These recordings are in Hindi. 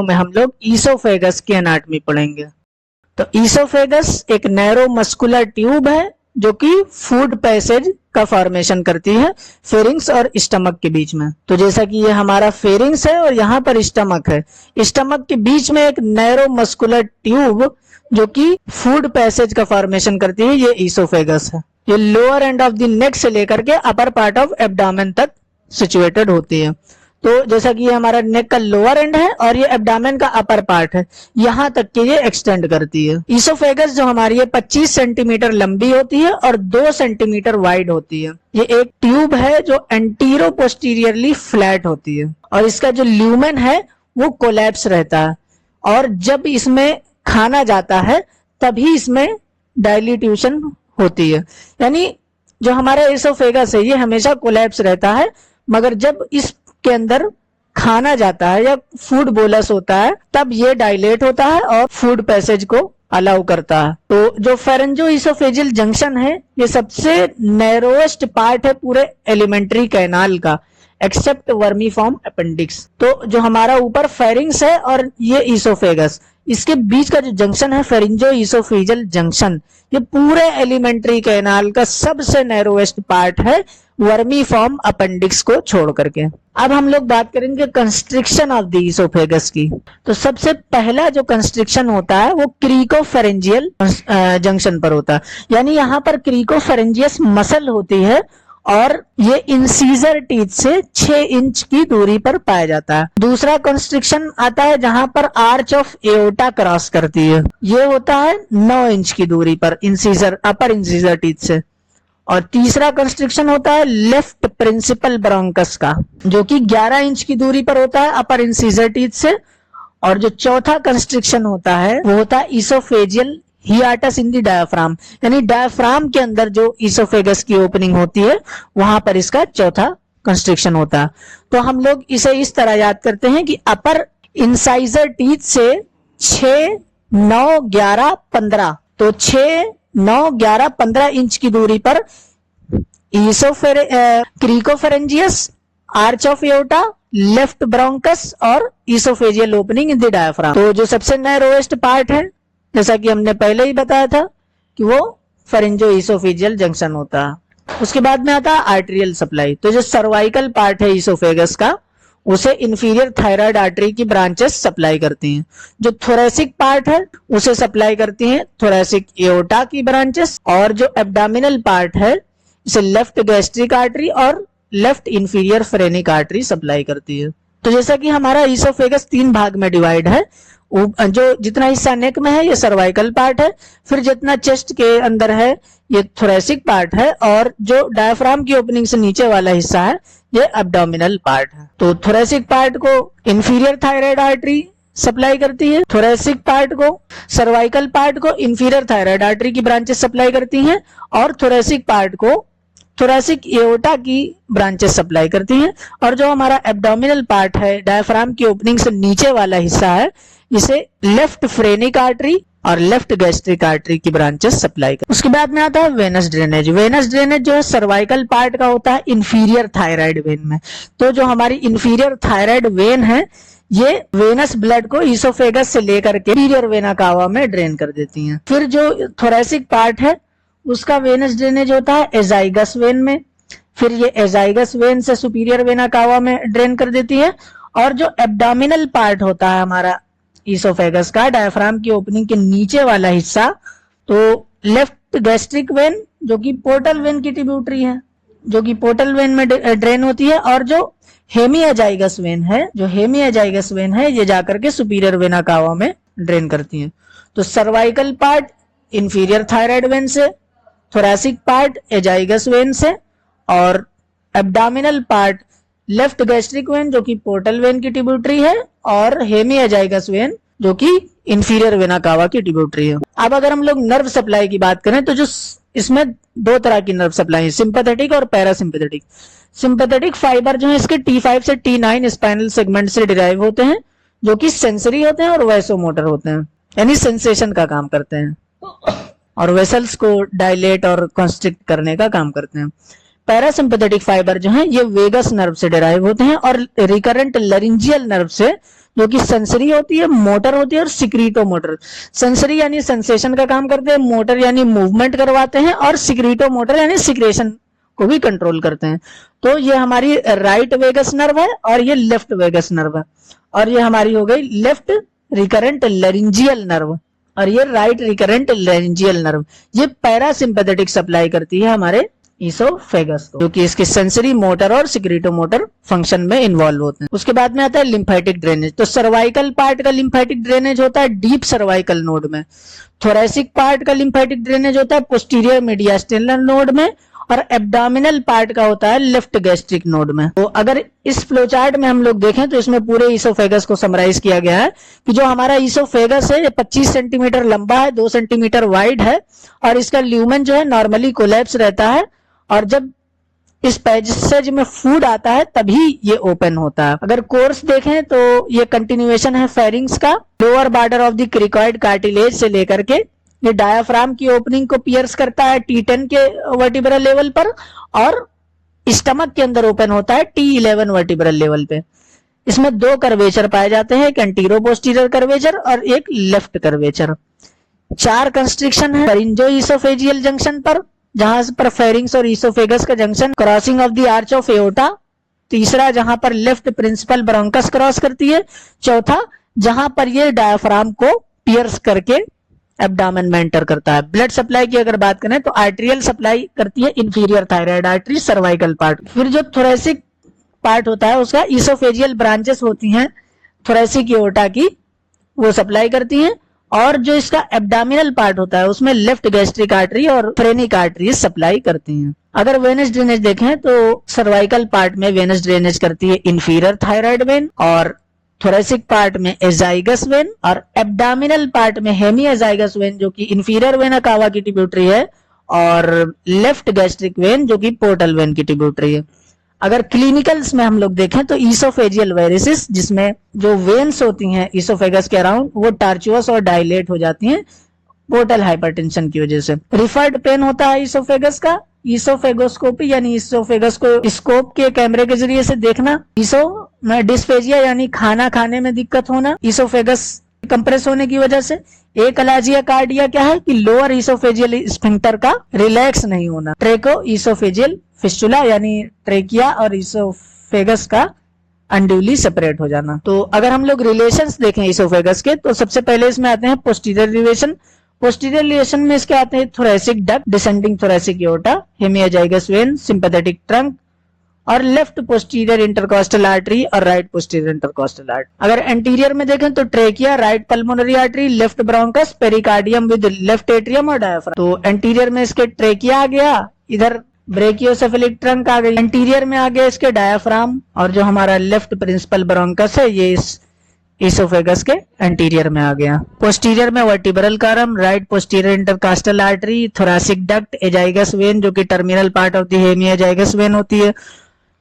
में हम लोग ईसोफेगस की एनाटॉमी पढ़ेंगे। तो ईसोफेगस एक नैरो मस्कुलर ट्यूब है जो कि फूड पैसेज का फॉर्मेशन करती है फेरिंग्स और स्टमक के बीच में। तो जैसा कि ये हमारा फेरिंग्स है और यहाँ पर स्टमक है, स्टमक के बीच में एक नैरो मस्कुलर ट्यूब जो कि फूड पैसेज का फॉर्मेशन करती है, ये ईसोफेगस है। ये lower end of the neck से लेकर के अपर पार्ट ऑफ एब्डामेन तक सिचुएटेड होती है। तो जैसा कि ये हमारा नेक का लोअर एंड है और ये एब्डामेन का अपर पार्ट है, यहाँ तक के ये एक्सटेंड करती है। ईसोफेगस जो हमारी है 25 सेंटीमीटर लंबी होती है और 2 सेंटीमीटर वाइड होती है। ये एक ट्यूब है जो एंटीरो पोस्टीरियरली फ्लैट होती है और इसका जो ल्यूमेन है वो कोलैप्स रहता है और जब इसमें खाना जाता है तभी इसमें डायलिट्यूशन होती है। यानी जो हमारा ईसोफेगस है ये हमेशा कोलैप्स रहता है, मगर जब इसके अंदर खाना जाता है या फूड बोलस होता है तब ये डायलेट होता है और फूड पैसेज को अलाउ करता है। तो जो फेरेंजो ईसोफेजियल जंक्शन है ये सबसे नैरोएस्ट पार्ट है पूरे एलिमेंट्री कैनाल का, एक्सेप्ट वर्मीफॉर्म अपेंडिक्स। तो जो हमारा ऊपर फेरिंग्स है और ये ईसोफेगस, इसके बीच का जो जंक्शन है फेरिंजो ईसोफेजियल जंक्शन, ये पूरे एलिमेंट्री कैनाल का सबसे नैरोएस्ट पार्ट है वर्मीफॉर्म अपेंडिक्स को छोड़ करके। अब हम लोग बात करेंगे कंस्ट्रिक्शन ऑफ द ईसोफेगस की। तो सबसे पहला जो कंस्ट्रिक्शन होता है वो क्रीकोफेरेंजियल जंक्शन पर होता है, यानी यहाँ पर क्रीकोफेरेंजियस मसल होती है और ये इंसीजर टीथ से 6 इंच की दूरी पर पाया जाता है। दूसरा कंस्ट्रिक्शन आता है जहां पर आर्च ऑफ एओर्टा क्रॉस करती है, ये होता है 9 इंच की दूरी पर इंसीजर, अपर इंसीजर टीथ से। और तीसरा कंस्ट्रिक्शन होता है लेफ्ट प्रिंसिपल ब्रोंकस का, जो कि 11 इंच की दूरी पर होता है अपर इंसीजर टीथ से। और जो चौथा कंस्ट्रिक्शन होता है वो होता है ईसोफेजियल हियाटस इन द डायफ्राम, यानी डायफ्राम के अंदर जो ईसोफेगस की ओपनिंग होती है वहां पर इसका चौथा कंस्ट्रिक्शन होता है। तो हम लोग इसे इस तरह याद करते हैं कि अपर इंसाइजर टीथ से 6, 9, 11, 15, तो 6, 9, 11, 15 इंच की दूरी पर cricopharyngeus, arch of aorta, left bronchus और oesophageal opening in the diaphragm. तो जो सबसे नैरोएस्ट पार्ट है, जैसा कि हमने पहले ही बताया था कि वो फेरेंजो ईसोफेजियल जंक्शन होता है। उसके बाद में आता है आर्टेरियल सप्लाई। तो जो सर्वाइकल पार्ट है ईसोफेगस का उसे इंफीरियर थायराइड आर्टरी की ब्रांचेस सप्लाई करती हैं। जो थोरेसिक पार्ट है उसे सप्लाई करती हैं थोरेसिक एओर्टा की ब्रांचेस, और जो एब्डोमिनल पार्ट है इसे लेफ्ट गैस्ट्रिक आर्टरी और left inferior phrenic artery supply करती है। तो जैसा कि हमारा ईसोफेगस 3 भाग में डिवाइड है, जो जितना हिस्सा नेक में है ये सर्वाइकल पार्ट है, फिर जितना चेस्ट के अंदर है ये थोरेसिक पार्ट है, और जो डायफ्राम की ओपनिंग से नीचे वाला हिस्सा है ये एब्डोमिनल पार्ट है। तो थोरेसिक पार्ट को इंफीरियर थायराइड आर्टरी सप्लाई करती है, थोरेसिक पार्ट को, सर्वाइकल पार्ट को इंफीरियर थायराइड आर्टरी की ब्रांचेस सप्लाई करती हैं, और थोरेसिक पार्ट को थोरेसिक एओर्टा की ब्रांचेस सप्लाई करती हैं। और जो हमारा एब्डोमिनल पार्ट है डायफ्राम की ओपनिंग से नीचे वाला हिस्सा है इसे लेफ्ट फ्रेनिक आर्टरी और लेफ्ट गैस्ट्रिक आर्टरी की ब्रांचेस सप्लाई कर। उसके बाद में आता है वेनस ड्रेनेज। वेनस ड्रेनेज जो है सर्वाइकल पार्ट का होता है इंफीरियर थायराइड वेन में। तो जो हमारी इंफीरियर थायराइड वेन है ये वेनस ब्लड को ईसोफेगस से लेकर के इंफीरियर वेना कावा में ड्रेन कर देती हैं। फिर जो थोरेसिक पार्ट है उसका वेनस ड्रेनेज होता है एजाइगस वेन में, फिर ये एजाइगस वेन से सुपीरियर वेना कावा में ड्रेन कर देती है। और जो एब्डोमिनल पार्ट होता है हमारा ईसोफेगस का, डायफ्राम की ओपनिंग के नीचे वाला हिस्सा, तो लेफ्ट गैस्ट्रिक वेन जो कि पोर्टल वेन की ट्रिब्यूटरी है, जो कि पोर्टल वेन में ड्रेन होती है, और जो हेमियाजाइगस वेन है, जो हेमियाजाइगस वेन है ये जाकर के सुपीरियर वेना कावा में ड्रेन करती है। तो cervical part inferior thyroid when से, थोरेसिक पार्ट एजाइगस वेन से, और abdominal part left gastric when जो कि पोर्टल वेन की ट्रिब्यूटरी है, और हेमियाजाइगस वेन जो कि इंफीरियर वेना कावा की ट्रिब्यूटरी है। अब अगर हम लोग नर्व सप्लाई की बात करें तो जो इसमें 2 तरह की नर्व सप्लाई है, सिंपैथेटिक और पैरासिम्पैथेटिक। सिंपैथेटिक फाइबर जो है इसके T5 से T9 स्पाइनल सेगमेंट से डिराइव होते हैं, जो कि सेंसरी होते हैं और वैसोमोटर होते हैं, यानी सेंसेशन का काम करते हैं और वेसल्स को डायलेट और कंस्ट्रिक्ट करने का काम करते हैं। पैरासिम्पैथेटिक फाइबर जो है ये वेगस नर्व से डिराइव होते हैं और रिकरेंट लरिंजियल नर्व से, जो कि सेंसरी होती है, मोटर होती है और सिक्रीटो मोटर। सेंसरी यानी सेंसेशन का काम करते हैं, मोटर यानी मूवमेंट करवाते हैं, और सिक्रीटो मोटर यानी सिक्रेशन को भी कंट्रोल करते हैं। तो ये हमारी राइट वेगस नर्व है और ये लेफ्ट वेगस नर्व है, और ये हमारी हो गई लेफ्ट रिकरेंट लैरिंजियल नर्व, और ये राइट रिकरेंट लैरिंजियल नर्व। ये पैरासिम्पैथेटिक सप्लाई करती है हमारे ईसोफेगस को, जो कि इसके सेंसरी, मोटर और सिक्रीटो मोटर फंक्शन में इन्वॉल्व होते हैं। उसके बाद में आता है लिम्फेटिक ड्रेनेज। तो सर्वाइकल पार्ट का लिम्फेटिक ड्रेनेज होता है डीप सर्वाइकल नोड में, थोरेसिक पार्ट का लिम्फेटिक ड्रेनेज होता है पोस्टीरियर मीडियास्टिनल नोड में, और एब्डोमिनल पार्ट का होता है लेफ्ट गैस्ट्रिक नोड में। तो अगर इस फ्लोचार्ट में हम लोग देखें तो इसमें पूरे ईसोफेगस को समराइज किया गया है कि जो हमारा ईसोफेगस है ये 25 सेंटीमीटर लंबा है, 2 सेंटीमीटर वाइड है, और इसका ल्यूमेन जो है नॉर्मली कोलैप्स रहता है, और जब इस पैसेज में फूड आता है तभी ये ओपन होता है। अगर कोर्स देखें तो ये कंटिन्यूएशन है फेरिंग्स का, lower border of the cricoid cartilage से लेकर के ये डायाफ्राम की ओपनिंग को पियर्स करता है T10 के वर्टिब्रल लेवल पर, और स्टमक के अंदर ओपन होता है T11 वर्टिब्रल लेवल पे। इसमें 2 कर्वेचर पाए जाते हैं, एक एंटीरो पोस्टीरियर कर्वेचर और एक लेफ्ट कर्वेचर। 4 कंस्ट्रिक्शन है फेरिंजो ईसोफेजियल जंक्शन पर, जहां पर फेरिंग्स और ईसोफेगस का junction crossing of the arch of aorta. तीसरा जहां पर लेफ्ट प्रिंसिपल ब्रोंकस क्रॉस करती है। चौथा जहां पर ये डायाफ्राम को पियर्स करके एब्डोमेन में एंटर करता है। ब्लड सप्लाई की अगर बात करें तो आर्टेरियल सप्लाई करती है inferior thyroid artery, cervical part. फिर जो थोरेसिक पार्ट होता है उसका ईसोफेजियल ब्रांचेस होती हैं थोरेसिक एओर्टा की, वो सप्लाई करती हैं, और जो इसका एब्डोमिनल पार्ट होता है उसमें लेफ्ट गैस्ट्रिक आर्टरी और फ्रेनिक आर्टरी सप्लाई करती हैं। अगर वेनस ड्रेनेज देखें तो सर्वाइकल पार्ट में वेनस ड्रेनेज करती है इंफीरियर थायराइड वेन, और थोरेसिक पार्ट में एजाइगस वेन, और एब्डोमिनल पार्ट में हेमी एजाइगस वेन जो कि इंफीरियर वेना कावा की ट्रिब्यूटरी है, और लेफ्ट गैस्ट्रिक वेन जो कि पोर्टल वेन की ट्रिब्यूटरी है। अगर क्लिनिकल्स में हम लोग देखें तो ईसोफेजियल वेरिसिस, जिसमें जो वेन्स होती हैं ईसोफेगस के अराउंड वो टार्चुअस और डायलेट हो जाती हैं पोर्टल हाइपरटेंशन की वजह से। रिफर्ड पेन होता है ईसोफेगस का, ईसोफेगोस्कोपी यानी ईसोफेगस को स्कोप के कैमरे के जरिए से देखना, ईसो में डिस्फेजिया यानी खाना खाने में दिक्कत होना ईसोफेगस कंप्रेस होने की वजह से। एक अलाजिया कार्डिया क्या है कि लोअर ईसोफेजियल स्फिंक्टर का रिलैक्स नहीं होना। ट्रेको ईसोफेजियल फिस्टुला यानी ट्रेकिया और ईसोफेगस का अनड्यूली सेपरेट हो जाना। तो अगर हम लोग रिलेशंस देखें ईसोफेगस के तो सबसे पहले इसमें आते हैं पोस्टीरियर रिलेशन। पोस्टीरियर रिलेशन में इसके आते हैं thoracic duct, descending thoracic aorta, hemiazygos vein, sympathetic trunk, और लेफ्ट पोस्टीरियर इंटरकॉस्टल आर्टरी और राइट पोस्टीरियर इंटरकॉस्टल आर्टरी। अगर एंटीरियर में देखें तो trachea, right pulmonary artery, left bronchus, pericardium with left atrium और डायफ्राम। तो एंटीरियर में इसके ट्रेकिया आ गया, इधर ब्रेकियोसेफेलिक ट्रंक आ गई, एंटीरियर में आ गया इसके डायफ्राम, और जो हमारा लेफ्ट प्रिंसिपल ब्रोंकस है ये इस ईसोफेगस के एंटीरियर में आ गया। पोस्टीरियर में vertebral column, right posterior intercostal artery, thoracic duct, azygos vein जो कि terminal part of the hemiazygos vein होती है,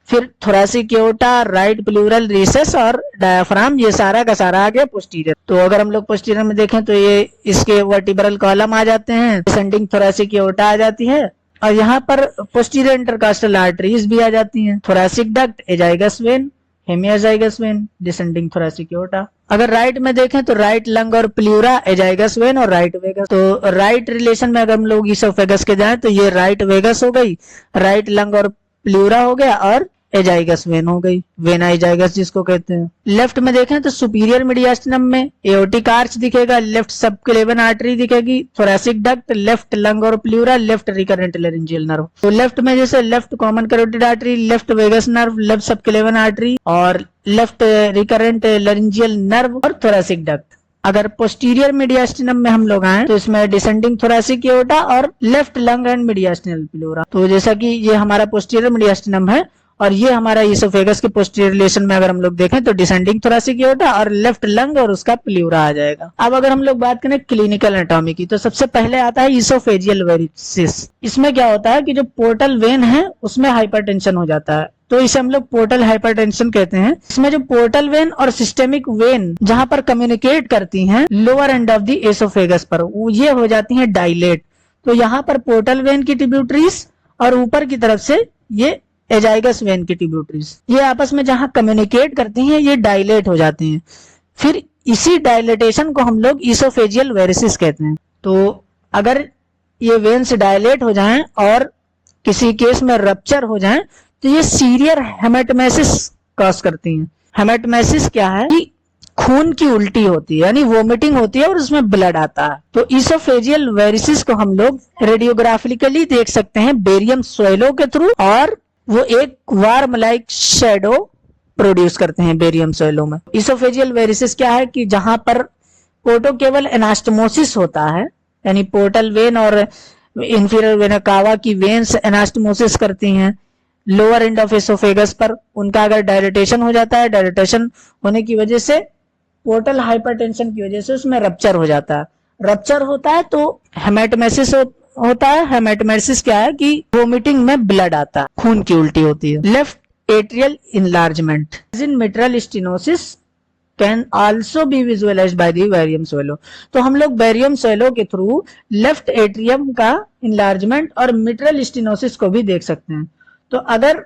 फिर thoracic aorta, right pleural recess और डायफ्राम, ये सारा का सारा आ गया पोस्टीरियर। तो अगर हम लोग पोस्टीरियर में देखें तो ये इसके वर्टिब्रल कॉलम आ जाते हैं, डिसेंडिंग थोरेसिक एओर्टा आ जाती है, और यहाँ पर पोस्टीरियर इंटरकास्टल आर्टरीज भी आ जाती हैं, thoracic duct, azygos vein, hemiazygos vein, descending thoracic aorta. अगर राइट में देखें तो राइट लंग और प्लूरा, एजाइगस वेन और राइट वेगस। तो राइट रिलेशन में अगर हम लोग ईसोफेगस के जाएं तो ये राइट वेगस हो गई, राइट लंग और प्लूरा हो गया, और एजाइगस वेन हो गई, वेना एजाइगस जिसको कहते हैं। लेफ्ट में देखें तो सुपीरियर मीडियास्टिनम में एओर्टिक आर्च दिखेगा, लेफ्ट सबक्लेवन आर्टरी दिखेगी, थोरेसिक डक्ट, लेफ्ट लंग और pleura, left recurrent laryngeal nerve. तो लेफ्ट में जैसे left common carotid artery, left vagus nerve, left subclavian artery और लेफ्ट रिकरेंट लैरिंजियल नर्व और थोरेसिक डक्ट। अगर पोस्टीरियर मीडियास्टिनम में हम लोग आए तो इसमें डिसेंडिंग थोरेसिक एओर्टा और left lung and mediastinal pleura. तो जैसा कि ये हमारा पोस्टीरियर मीडियास्टिनम है, और ये हमारा ईसोफेगस के पोस्टीरियर रिलेशन में अगर हम लोग देखें तो डिसेंडिंग थोरेसिक एओर्टा और लेफ्ट लंग और उसका प्लूरा आ जाएगा। अब अगर हम लोग बात करें क्लिनिकल एनाटॉमी की तो सबसे पहले आता है ईसोफेजियल वेरिसिस। इसमें क्या होता है कि जो पोर्टल वेन है उसमें हाइपरटेंशन हो जाता है, तो इसे हम लोग पोर्टल हाइपरटेंशन कहते हैं। इसमें जो पोर्टल वेन और सिस्टेमिक वेन जहां पर कम्युनिकेट करती हैं lower end of the oesophagus पर, ये हो जाती हैं डायलेट। तो यहाँ पर पोर्टल वेन की ट्रिब्यूटरीज और ऊपर की तरफ से ये एजाइगस वेन की ट्रिब्यूटरीज, ये आपस में जहां कम्युनिकेट करती हैं ये डायलेट हो जाती हैं। फिर इसी डायलेटेशन को हम लोग इसोफेजियल वेरिसिस कहते हैं। तो अगर ये वेन्स डायलेट हो जाएं और किसी केस में रप्चर हो जाएं तो ये सीवियर हेमेटोमेसिस कॉज करती हैं। हेमेटोमेसिस क्या है कि खून की उल्टी होती है, यानी वोमिटिंग होती है और उसमें ब्लड आता है। तो इसोफेजियल वेरिसिस को हम लोग रेडियोग्राफिकली देख सकते हैं बेरियम सोइलो के थ्रू, और वो एक वार्म लाइक शेडो प्रोड्यूस करते हैं बेरियम सोइलो में। इसोफेजियल वेरिसिस क्या है कि जहां पर पोर्टोकेवल एनास्टमोसिस होता है, यानी पोर्टल वेन और इंफीरियर वेना कावा की वेन्स एनास्टमोसिस करती हैं लोअर एंड ऑफ एसोफेगस पर। उनका अगर डायलेटेशन हो जाता है, डायलेटेशन होने की वजह से पोर्टल हाइपरटेंशन की वजह से उसमें रप्चर हो जाता है। रप्चर होता है तो हेमेटोमेसिस होता है। हेमेटोमेसिस क्या है कि वोमिटिंग में ब्लड आता है, खून की उल्टी होती है। Left atrial enlargement in mitral stenosis can also be visualised by the barium swallow. तो हम लोग बैरियम सोइलो के थ्रू लेफ्ट एट्रियम का इनलार्जमेंट और मिट्रल स्टेनोसिस को भी देख सकते हैं। तो अगर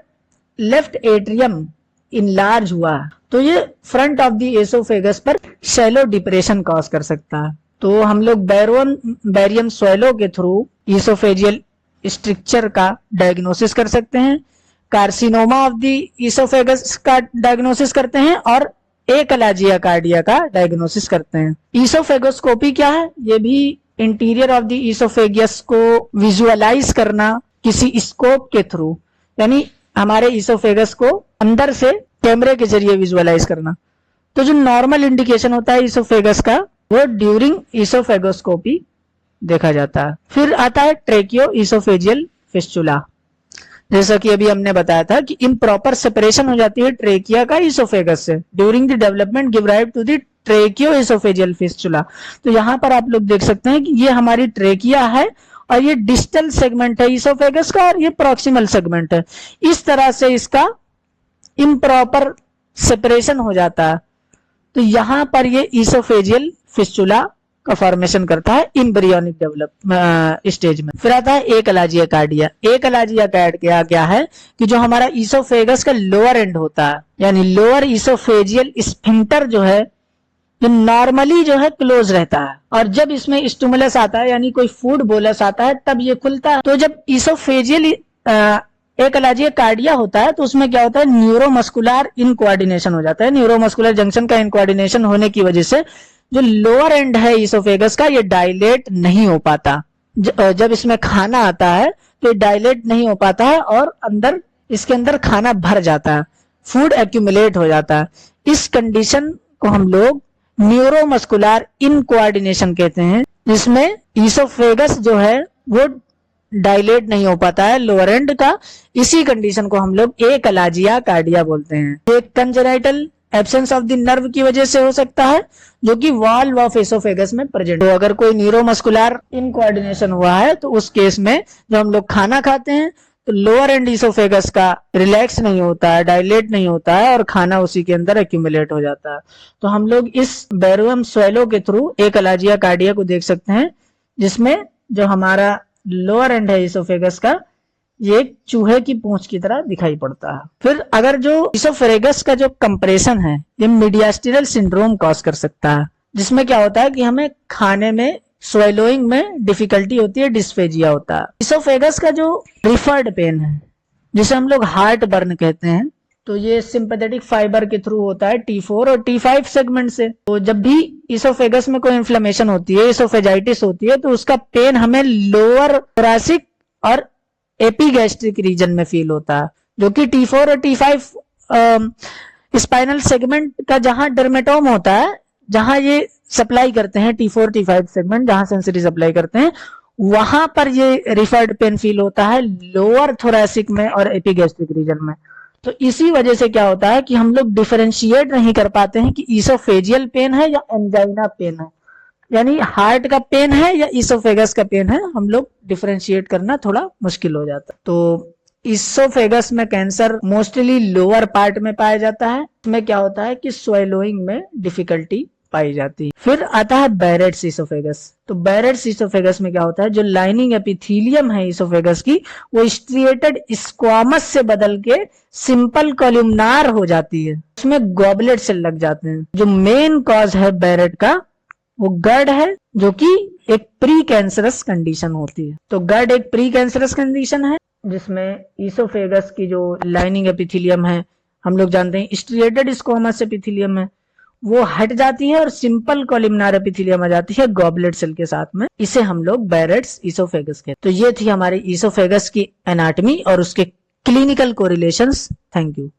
लेफ्ट एट्रियम इनलार्ज हुआ तो ये फ्रंट ऑफ द एसोफेगस पर शैलो डिप्रेशन कॉज कर सकता है। तो हम लोग बैरियम सोइलो के थ्रू इसोफेजियल स्ट्रक्चर का डायग्नोसिस कर सकते हैं, कार्सिनोमा ऑफ द इसोफेगस का डायग्नोसिस करते हैं और एकलाजिया कार्डिया का डायग्नोसिस करते हैं। इसोफेगोस्कोपी क्या है? ये भी इंटीरियर ऑफ द इसोफेगियस को विजुअलाइज करना किसी स्कोप के थ्रू, यानी हमारे इसोफेगस को अंदर से कैमरे के जरिए विजुअलाइज करना। तो जो नॉर्मल इंडिकेशन होता है इसोफेगस का वो ड्यूरिंग इसोफेगोस्कोपी देखा जाता है। फिर आता है ट्रेकियो इसोफेजियल फिस्टुला। जैसा कि अभी हमने बताया था कि इम्प्रॉपर सेपरेशन हो जाती है ट्रेकिया का इसोफेगस से during the development give rise to the tracheo oesophageal fistula. तो यहाँ पर आप लोग देख सकते हैं कि ये हमारी ट्रेकिया है और ये डिस्टल सेगमेंट है इसोफेगस का और ये प्रॉक्सिमल सेगमेंट है। इस तरह से इसका इम्प्रॉपर सेपरेशन हो जाता है। तो यहां पर ये इसोफेजियल फिस्टुला का फॉर्मेशन करता है एम्ब्रियोनिक डेवलप स्टेज में। फिर आता है एकलाजिया कार्डिया। एकलाजिया कार्डिया क्या है कि जो हमारा इसोफेगस का लोअर एंड होता है, यानी लोअर इसोफेजियल स्फिंक्टर जो है जो नॉर्मली जो है क्लोज रहता है, और जब इसमें स्टिमुलस आता है यानी कोई फूड बोलस आता है तब ये खुलता है। तो जब इसोफेजियल एकलाजिया कार्डिया होता है तो उसमें क्या होता है, न्यूरोमस्कुलर इनकोऑर्डिनेशन हो जाता है। न्यूरोमस्कुलर जंक्शन का इनकोऑर्डिनेशन होने की वजह से जो लोअर एंड है इसोफेगस का ये डायलेट नहीं हो पाता। जब इसमें खाना आता है तो ये डायलेट नहीं हो पाता है और अंदर इसके अंदर खाना भर जाता है, फूड एक्यूमुलेट हो जाता है। इस कंडीशन को हम लोग न्यूरोमस्कुलर इनकोऑर्डिनेशन कहते हैं, जिसमें इसोफेगस जो है वो डायलेट नहीं हो पाता है लोअर एंड का। इसी कंडीशन को हम लोग एकलाजिया कार्डिया बोलते हैं। एक congenital absence of the nerve की वजह से हो सकता है जो कि वॉल्व ऑफ एसोफेगस में प्रेजेंट। तो अगर कोई न्यूरोमस्कुलर इनकोऑर्डिनेशन हुआ है तो उस केस में जब हम लोग खाना खाते हैं तो लोअर एंड इसोफेगस का रिलैक्स नहीं होता है, डायलेट नहीं होता है और खाना उसी के अंदर एक्यूमुलेट हो जाता है। तो हम लोग इस बैरियम सोइलो के थ्रू एकलाजिया कार्डिया को देख सकते हैं, जिसमें जो हमारा लोअर एंड है इसोफेगस का ये एक चूहे की पूंछ की तरह दिखाई पड़ता है। फिर अगर जो इसोफेगस का जो कंप्रेशन है ये मीडियास्टिनल सिंड्रोम कॉज कर सकता है, जिसमें क्या होता है कि हमें खाने में स्वेलोइंग में डिफिकल्टी होती है, डिस्फेजिया होता है। इसोफेगस का जो रिफर्ड पेन है जिसे हम लोग हार्ट बर्न कहते हैं, तो ये सिंपैथेटिक फाइबर के थ्रू होता है T4 और T5 सेगमेंट से। तो जब भी इसोफेगस में कोई इन्फ्लेमेशन होती है, इसोफेजाइटिस होती है, तो उसका पेन हमें लोअर थोरैसिक और एपीगैस्ट्रिक रीजन में फील होता है, जो कि T4 और T5 स्पाइनल सेगमेंट का जहां डर्मेटोम होता है, जहां ये सप्लाई करते हैं T4 T5 सेगमेंट, जहां सेंसरी सप्लाई करते हैं, वहां पर ये रिफर्ड पेन फील होता है लोअर थोरैसिक में और एपीगैस्ट्रिक रीजन में। तो इसी वजह से क्या होता है कि हम लोग डिफरेंशिएट नहीं कर पाते हैं कि इसोफेजियल पेन है या एंजाइना पेन है, यानी हार्ट का पेन है या इसोफेगस का पेन है, हम लोग डिफरेंशिएट करना थोड़ा मुश्किल हो जाता है। तो इसोफेगस में कैंसर मोस्टली लोअर पार्ट में पाया जाता है। इसमें क्या होता है कि स्वेलोइंग में डिफिकल्टी पाई जाती है। फिर आता है बैरेट्स ईसोफेगस। तो बैरेट्स ईसोफेगस में क्या होता है, जो लाइनिंग एपिथीलियम है ईसोफेगस की वो स्ट्रिएटेड स्क्वामस से बदल के सिंपल कॉलमनार हो जाती है, उसमें गॉबलेट सेल लग जाते हैं। जो मेन कॉज है बैरेट का वो गर्ड है, जो कि एक प्री कैंसरस कंडीशन होती है। तो गर्ड एक प्री कैंसरस कंडीशन है जिसमें ईसोफेगस की जो लाइनिंग एपिथीलियम है, हम लोग जानते हैं स्ट्रिएटेड स्क्वामस एपिथीलियम है, वो हट जाती है और सिंपल कॉलमनार एपिथीलियम आ जाती है गॉबलेट सेल के साथ में। इसे हम लोग बैरेट्स ईसोफेगस कहते हैं। तो ये थी हमारी ईसोफेगस की एनाटॉमी और उसके क्लिनिकल कोरिलेशंस। Thank you.